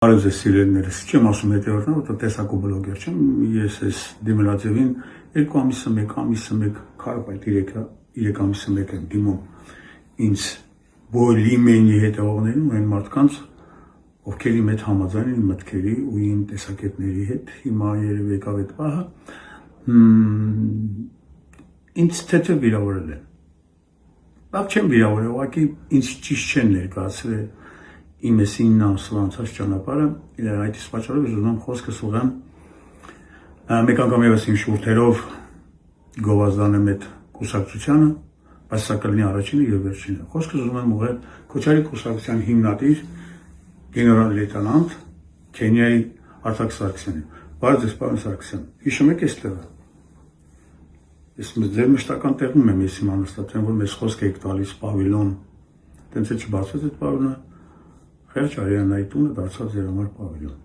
Բարև ձեզ սիրելիներս, չեմ ասում հետևորդներ, որտեղ տեսակու բլոգեր չեմ, ես այս դիմելաձևին 2 ամիսը, 1 ամիսը, 1 քարապայտ 3 ամիսը 1 եմ դիմում ինձ բոլիմենի հետևողներին ու այն մարդկանց, ովքեր իմ հետ համաձայն են մտքերի ու իմ տեսակետների հետ, հիմա երևի եկավ այդ պահը, ինձ թեթև վիրավորել են, բաղ չեմ վիրավորել, ուղղակի ինձ ճիշտ չեն ներկայացրել իմ ես 9 ամսվա անցած ճանապարհը, այդ իսկ պատճառով ես ուզում խոսքս ուղղեմ մեկ անգամ ևս իմ շուրթերով գովազդանեմ այդ կուսակցությանը, բայց սա կլինի առաջինը եւ վերջինը։ Խոսքս ուզում եմ ուղղել Քոչարի կուսակցության հիմնադիր գեներալ լեյտենանտ Քենիայի Արտակ Սարգսյանին։ Բարև ձեզ, պարոն Սարգսյան, հիշում եք այս տեղը։ Ես ձեր մշտական տեղում եմ, ես իմ անստացեմ, որ մեզ խոսք եք տալիս պավիլոն, տենց է չբացվեց այդ պավիլոնը։ Խեղճ Արիանայի տունը դարձավ ձեր համար պավիլոն։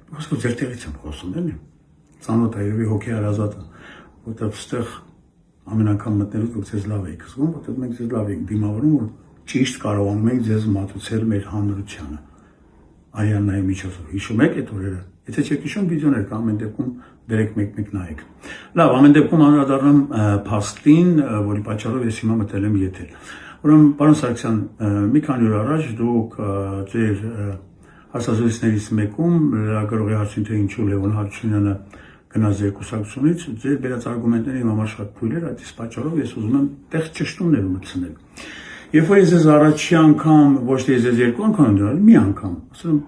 Խոսքը ձեր տեղից եմ խոսում, էլի։ Ծանոթ է երևի հոգի հարազատ, որտեղ այստեղ ամեն անգամ մտնելուց որ ձեզ լավ եք զգում, որտեղ մենք ձեզ լավ ենք դիմավորում, որ ճիշտ կարողանում ենք ձեզ մատուցել մեր հանրությանը։ Արիանայի միջոցով։ Հիշում եք այդ օրերը։ Եթե չեք հիշում, վիդեոներ կա, ամեն դեպքում դրեք մեկ-մեկ նայեք։ Լավ, ամեն դեպքում անդրադառնամ փաստին, որի պատճառով ես հիմա մտել եմ եթեր։ Ուրեմն, պարոն Սարգսյան, մի քանի օր առաջ դուք ձեր հարցազրույցներից մեկում լրագրողի հարցին թե ինչու Լևոն Հարությունյանը գնաց ձեր կուսակցությունից, ձեր բերած արգումենտները իմ համար շատ թույլ էր, այդ իսկ պատճառով ես ուզում եմ տեղ ճշտումներ մտցնել։ Երբ որ ես ձեզ առաջի անգամ, ոչ թե ես ձեզ 2 անգամ դրել, մի անգամ, ասում եմ,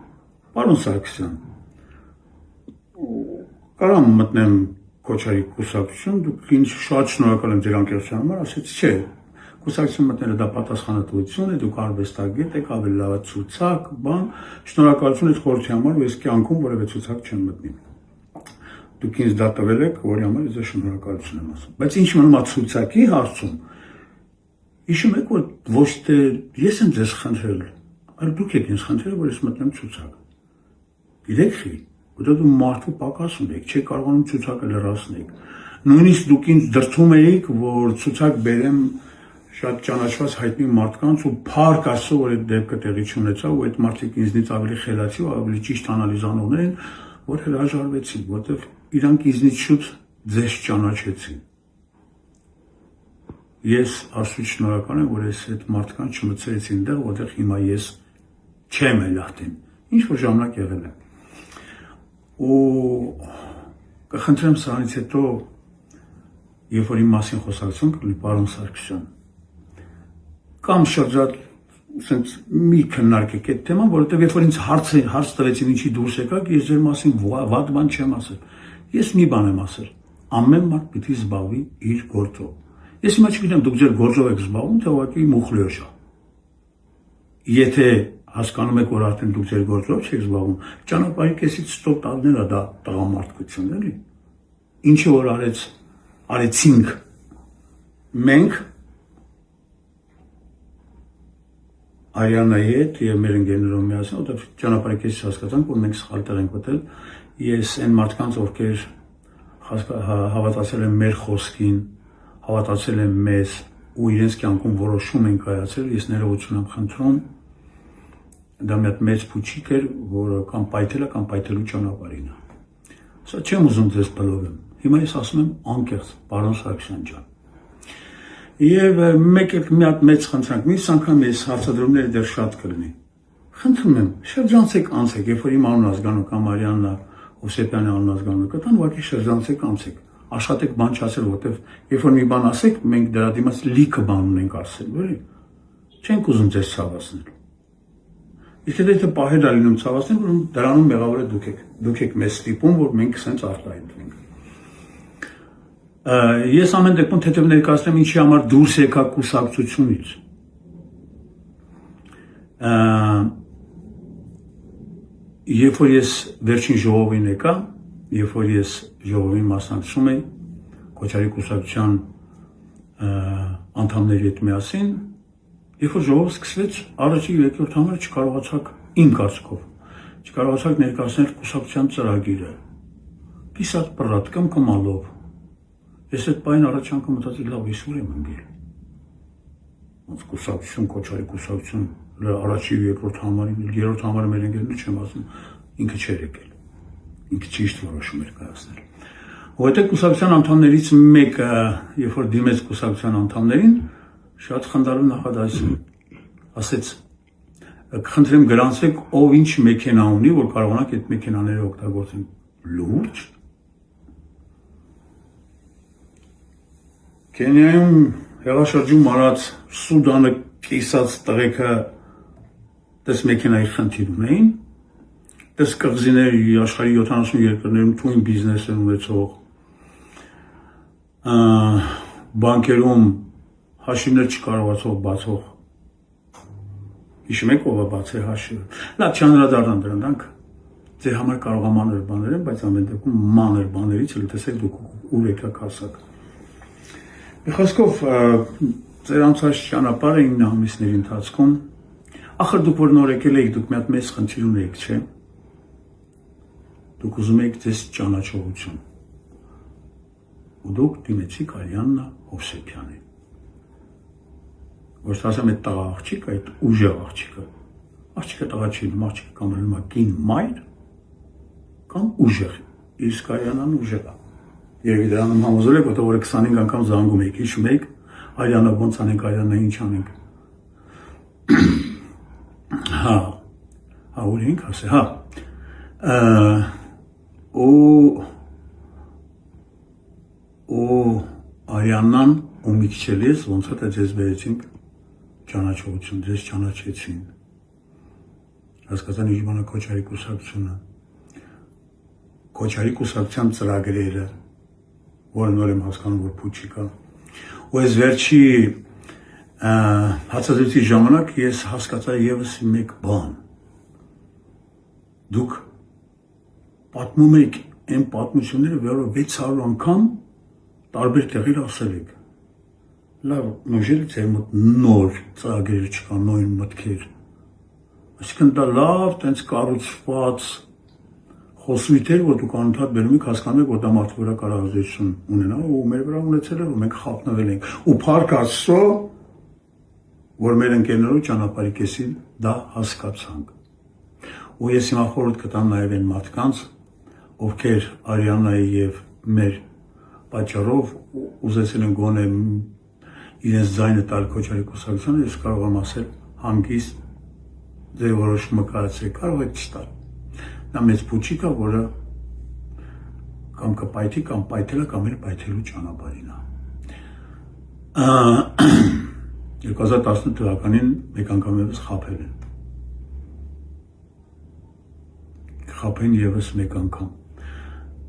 պարոն Սարգսյան, կարամ մտնեմ Քոչարի կուսակցություն, դուք ինձ շատ շնորհակալ եմ ձեր անկեղծության համար, ասեցի չէ, կուսակցություն մտնելը դա պատասխանատվություն է, դուք արվեստագետ եք, ավելի լավ ցուցակ, բան, շնորհակալություն այդ խորհրդի համար, ու ես կյանքում որևէ ցուցակ չեմ մտնի։ Դուք ինձ դա տվել եք, որի համար ես շնորհակալություն եմ ասում։ Բայց ինչ մնում է ցուցակի հարցում, հիշում եք, որ ոչ թե ես եմ ձեզ խնդրել, այլ դուք եք ինձ խնդրել, որ ես մտնեմ ցուցակ։ Գիտեք խի, որտեղ դու մարդու պակաս ունեք, չեք կարողանում ցուցակը լրացնել։ Նույնիսկ դուք ինձ դրդում էիք, որ ցուցակ բերեմ շատ ճանաչված հայտնի մարդկանց ու փառք Աստծո, որ այդ դեպքը տեղի չունեցավ, ու այդ մարդիկ ինձնից ավելի խելացի ու ավելի ճիշտ անալիզանողներ են, որ հրաժարվեցին, որտեղ իրանք ինձնից շուտ ձեզ ճանաչեցին։ Ես Աստծո շնորհակալ եմ, որ ես այդ մարդկանց չմտցրեցի այնտեղ, որտեղ հիմա ես չեմ էլ ատին, ինչ որ ժամանակ եղել է։ Ու կխնդրեմ սրանից հետո, երբ որ իմ մասին խոսակցություն կլինի, պարոն Սարգսյան, կամ շրջատ ասենց մի քննարկեք այդ թեման, որովհետև երբ որ ինձ հարց տվեցին ինչի դուրս եկաք, ես ձեր մասին վատ բան չեմ ասել։ Ես մի բան եմ ասել. ամեն մարդ պիտի զբաղվի իր գործով։ Ես հիմա չգիտեմ դուք ձեր գործով եք զբաղվում, թե ուղղակի մուխլյոշ է։ Եթե հասկանում եք, որ արդեն դուք ձեր գործով չեք զբաղվում, ճանապարհի կեսից ստոպ տալնելա դա տղամարդկություն էլի։ Ինչը որ արեցինք մենք Արիանայի հետ եւ մեր ընկերներով միասին, որտեղ ճանապարհի կեսից հասկացանք, որ մենք սխալ տեղ ենք մտել, ես այն մարդկանց, ովքեր հավատացել են մեր խոսքին, հավատացել են մեզ ու իրենց կյանքում որոշում են կայացրել, ես ներողություն եմ խնդրում, դա մի հատ մեծ փուչիկ էր, որը կամ պայթել է, կամ պայթելու ճանապարհին է։ Սա չեմ ուզում ձեզ բլոգեմ։ Հիմա ես ասում եմ անկեղծ, պարոն Սարգսյան ջան։ Եվ մի հատ մեծ խնդրանք, մյուս անգամ ես հարցադրումները դեռ շատ կլինի։ Խնդրում եմ, շրջանցեք անցեք, երբ որ իմ անուն ազգանու կամ Արիաննա Հովսեփյանի անուն ազգանու կտան, ուղղակի շրջանցեք անցեք։ Աշխատեք բան չասել, որտեվ երբ որ մի բան ասեք, մենք դրա դիմաց լիքը բան ունենք ասել, էլի։ Չենք ուզում ձեզ ցավացնել։ Իսկ եթե պահել է լինում ցավացնել, որ դրանում մեղավորը դուք եք մեզ ստիպում, որ մենք սենց արտահայտվենք։ Ես ամեն դեպքում թեթև ներկայացնեմ ինչի համար դուրս եկա կուսակցությունից։ Երբ որ ես վերջին ժողովին եկա, երբ որ ես ժողովին մասնակցում էի Քոչարի կուսակցության անդամների հետ միասին, երբ որ ժողովը սկսվեց, առաջի երկրորդ համարը չկարողացաք իմ կարծիքով, չկարողացաք ներկայացնել կուսակցության ծրագիրը։ Կիսատ պռատ կամ կմալով։ Ես այդ պայն առաջ անգամ մտածի լավ, ես ուր եմ ընկել։ ոնց կուսակցություն, Քոչարի կուսակցություն, առաջի ու երկրորդ համարին, երրորդ համարը մեր ընկերներ չեմ ասում, ինքը չէր եկել, ինքը ճիշտ որոշում էր կայացնել։ Որտեղ կուսակցության անդամներից մեկը, երբ որ դիմեց կուսակցության անդամներին, շատ խնդալու նախադաս ասեց. «Կխնդրեմ գրանցեք ով ինչ մեքենա ունի, որ կարողանաք այդ մեքենաները օգտագործեն»։ Լուրջ։ Կենիայում հեղաշրջում արած Սուդանը կիսած տղեկը դες մեքենայի խնդիր ունեին, դες կղզիներ աշխարհի 70 երկրներում թույն բիզնես են ունեցող, բանկերում հաշիվներ չկարողացող բացող, հիշում եք ով է բացել հաշիվը, լավ չանդրադառնամ դրանք, ձեր համար կարող է մանր բաներ են, բայց ամեն դեպքում մանր բաներից էլ տեսեք դուք ուր եկաք հասաք։ Մի խոսքով ձեր անցած ճանապարհը 9 ամիսների ընթացքում, ախր դուք որ նոր եկել եք, դուք մի հատ մեծ խնդիր ունեիք, չէ՞։ Դուք ուզում եք ձեզ ճանաչողություն։ Ու դուք դիմեցիք Արիաննա Հովսեփյանին։ Որ ասեմ այդ տղա աղջիկը, այդ ուժեղ աղջիկը տղա չի, աղջիկը կամ ելնա կին մայր, կամ ուժեղ, իսկ Արիաննան ուժեղ է։ Երևի դրանում համոզել եք, որտեղ որ 25 անգամ զանգում եք, հիշում եք, Արիաննա ոնց անենք, Արիաննա ինչ անենք։ Հա, ուր ենք ասել, հա, ու Արիաննան ու մի քիչ էլ ես ոնց է ձեզ բերեցինք ճանաչողություն, ձեզ ճանաչեցին։ Հասկացան ինչ բան է Քոչարի կուսակցությունը, Քոչարի կուսակցության ծրագրերը, որը նոր եմ հասկանում, որ փուչ կա։ Ու այս վերջի հացազրույցի ժամանակ ես հասկացա ևս մեկ բան։ Դուք պատմում եք այն պատմությունները, որը 600 անգամ տարբեր տեղեր ասել եք։ Լավ, նույնիսկ ձեր մոտ նոր ծրագրեր չկան, նոր մտքեր։ Այսինքն դա լավ, տենց կառուցված խոսույթեր, որ դուք անընդհատ բերում եք, հասկանում եք, որ դա մարդու վրա կարող ազդեցություն ունենա, ու մեր վրա ունեցել է, որ մենք խափնվել ենք։ Ու փառք Աստծո, որ մեր ընկերներով ճանապարհի կեսին դա հասկացանք։ Ու ես հիմա խորհուրդ կտամ նաև այն մարդկանց, ովքեր Արիաննայի եւ մեր պատճառով ուզեցել են գոնե իրենց ձայնը տալ Քոչարի կուսակցությանը, ես կարող եմ ասել հանգիստ ձեր որոշումը կայացրեք, կարող եք չտալ։ Նա մեծ փուչիկ է, որը կամ կպայթի, կամ պայթել է, կամ էլ պայթելու ճանապարհին է։ 2018 թվականին մեկ անգամ ևս խաբել են։ Խաբեն ևս մեկ անգամ։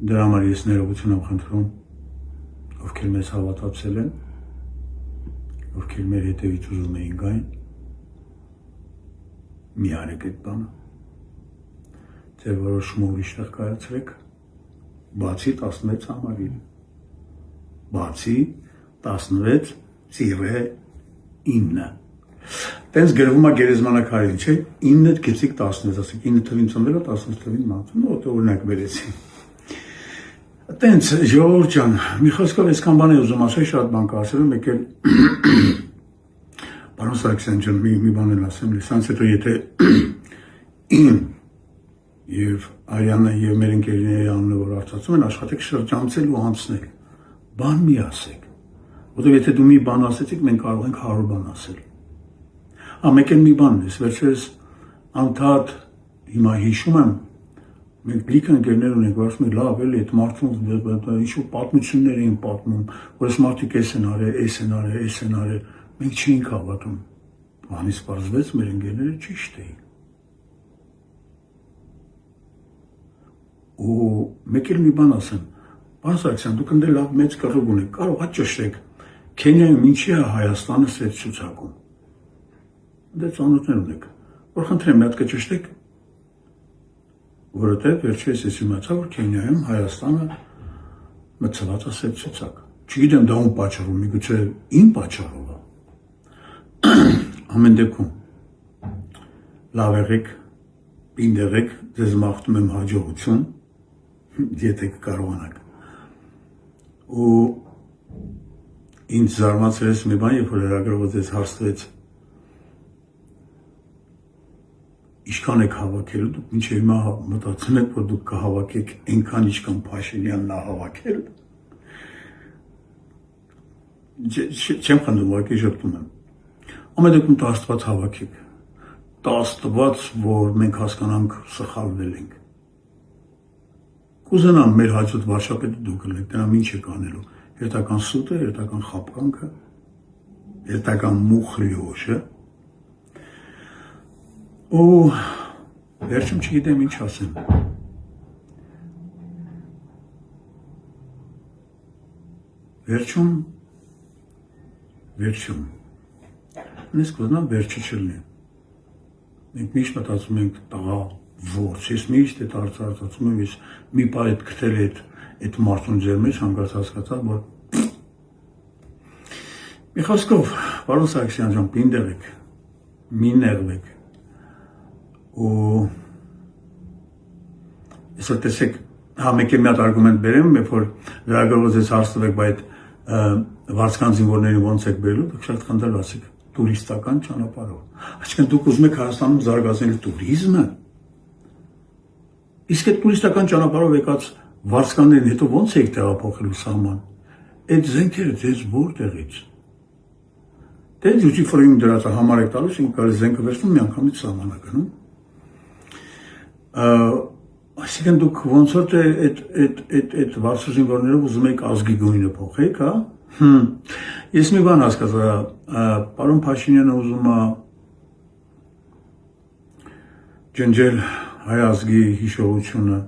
Դրա համար ես ներողություն եմ խնդրում, ովքեր մեզ հավատացել են, ովքեր մեր հետևից ուզում էին գային, մի արեք այդ բանը։ Ձեր որոշումը ուրիշտեղ կայացրեք, բացի 16 համարին, բացի 16-9։ Տենց գրվում է գերեզմանակարին, չէ, 9-ը գեցիք 16, ասեք 9 թվին ծնվել է, 16 թվին մահացել, օտո օրինակ բերեցի։ Տենց ժողովուրդ ջան, մի խոսքով այսքան բան եմ ուզում ասել, շատ բան կասել եմ, եկել Պարոն Սարգսյան ջան, մի բան էլ ասեմ, սրանց հետո եթե իմ եւ Արիաննա եւ մեր ընկերների անունը որ արծացում են, աշխատեք շրջանցել ու անցնել, բան մի ասեք, որովհետեւ եթե դու մի բան ասեցիք, մենք կարող ենք 100 բան ասել։ Մեկ էլ մի բան ես, վերջերս անդադ հիմա հիշում եմ, մենք լիքը ընկերներ ունենք, որ ասում են լավ էլի այդ մարդուն ինչ-որ պատմություններ էին պատմում, որ այս մարդիկ էս են արել, էս են արել, էս են արել, մենք չէինք հավատում, բանից պարզվեց մեր ընկերները ճիշտ էին։ Ու մեկ էլ մի բան ասեմ, պարոն Սարգսյան, դուք ընդ լավ մեծ կռիվ ունեք, կարող է ճշտեք, Քենիայում ինչի է Հայաստանը սեծ ցուցակում։ Դե ծանոթներ ունեք, որ խնդրեմ մի հատ կճշտեք, որովհետև վերջերս ես իմացա, որ Քենիայում Հայաստանը մտցված է սեծ ցուցակ։ Չգիտեմ դա ում պատճառով, միգուցե իմ պատճառով է։ Ամեն դեպքում լավ եղեք, պինդ եղեք, ձեզ մաղթում եմ հաջողություն, եթե կարողանաք։ Ու ինձ զարմացրեց մի բան, երբ որ լրագրողը ձեզ հարց տվեց ինչքան եք հավաքել, դուք մինչև հիմա մտածում եք, որ դուք կհավաքեք այնքան, ինչքան Փաշինյանն է հավաքել։ Չեմ խնդրում, ուղղակի ժպտում եմ։ Ամեն դեպքում տա Աստված հավաքեք։ Տա Աստված, որ մենք հասկանանք սխալվել ենք։ Կուզենամ մեր հաջորդ վարչապետը դուք ելեք, դրանով ինչ եք անելու։ Երթական սուտը, երթական խապկանքը, երթական մուխլյոշը։ Ու վերջում չգիտեմ ինչ ասեմ։ Վերջում նես կուզնամ վերջը չլնի։ Մենք միշտ մտածում ենք տղա ворց, ես միշտ այդ արծարծացում եմ, ես մի պահ այդ գտել այդ մարդուն ձեր մեջ հանկարծ հասկացա, որ մի խոսքով, պարոն Սարգսյան ջան, պինդեղ եք, մի նեղվեք, ու ես տեսեք, մեկ հատ արգումենտ բերեմ, երբ որ լրագրողը ձեզ հարց տվեք, բայց վարձկան զինվորներին ոնց եք բերելու, դուք շատ խնդրել ասեք, տուրիստական ճանապարհով։ Այսինքն դուք ուզում եք Հայաստանում զարգացնել տուրիզմը։ Իսկ այդ տուրիստական ճանապարհով եկած վարձկաններին հետո ոնց եք տեղափոխելու սահման։ Այդ զենքերը ձեզ որտեղից։ Դե դուք ֆրիմ դրած համար եք տալիս, ինքը կարելի զենքը վերցնում միանգամից սահմանականում։ Այսինքն դուք ոնց որ այդ վարձուժինվորներով ուզում եք ազգի գույնը փոխեք, հա։ Ես մի բան հասկացա, պարոն Փաշինյանը ուզում է ջնջել հայ ազգի հիշողությունը,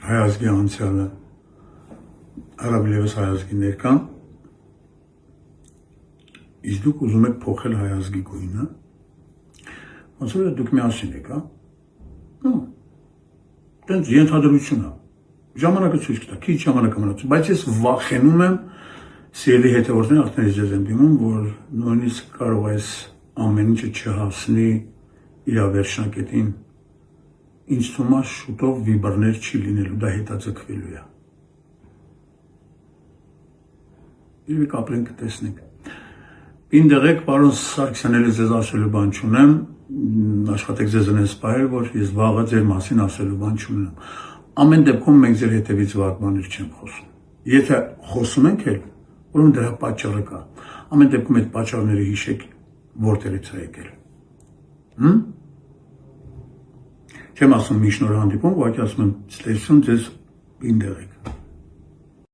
հայ ազգի անցյալը, առավելևս հայ ազգի ներկան, իսկ դուք ուզում եք փոխել հայ ազգի գույնը, ոնց որ դուք միասին եք, հա։ Տենց ենթադրություն է, ժամանակը ցույց կտա, քիչ ժամանակ մնացել, բայց ես վախենում եմ, սիրելի հետևորդներ, արդեն ես եմ դիմում, որ նույնիսկ կարող է ամեն ինչը չհասնի իր վերջնակետին, ինձ թվում է շուտով վիբրներ չի լինելու, դա հետաձգվելու է։ Իրենք ապրենք կտեսնենք։ Պինդեղ եք, պարոն Սարգսյան, էլի ձեզ ասելու բան չունեմ, աշխատեք ձեզ ընես պահել, որ ես վաղը ձեր մասին ասելու բան չունեմ։ Ամեն դեպքում մենք ձեր հետևից վատ բաներ չենք խոսում։ Եթե խոսում ենք էլ, ուրեմն դրա պատճառը կա։ Ամեն դեպքում այդ պատճառները հիշեք, որտեղից է եկել։ Չեմ ասում մի շնորհ հանդիպում, ուղղակի ասում եմ, ստեսություն ձեզ պինդեղ եք։